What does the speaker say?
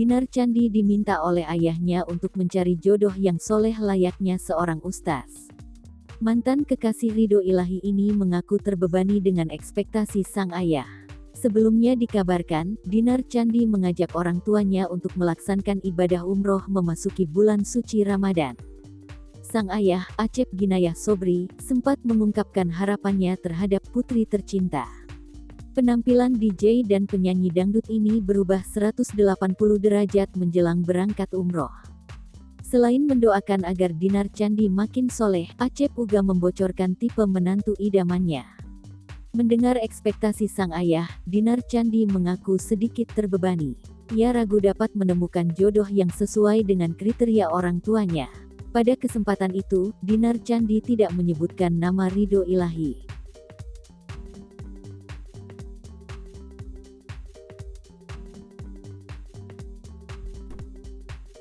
Dinar Candi diminta oleh ayahnya untuk mencari jodoh yang soleh layaknya seorang ustaz. Mantan kekasih Ridho Ilahi ini mengaku terbebani dengan ekspektasi sang ayah. Sebelumnya dikabarkan, Dinar Candi mengajak orang tuanya untuk melaksanakan ibadah umroh memasuki bulan suci Ramadan. Sang ayah, Acep Ginayah Sobri, sempat mengungkapkan harapannya terhadap putri tercinta. Penampilan DJ dan penyanyi dangdut ini berubah 180 derajat menjelang berangkat umroh. Selain mendoakan agar Dinar Candi makin soleh, Acep juga membocorkan tipe menantu idamannya. Mendengar ekspektasi sang ayah, Dinar Candi mengaku sedikit terbebani. Ia ragu dapat menemukan jodoh yang sesuai dengan kriteria orang tuanya. Pada kesempatan itu, Dinar Candi tidak menyebutkan nama Ridho Ilahi.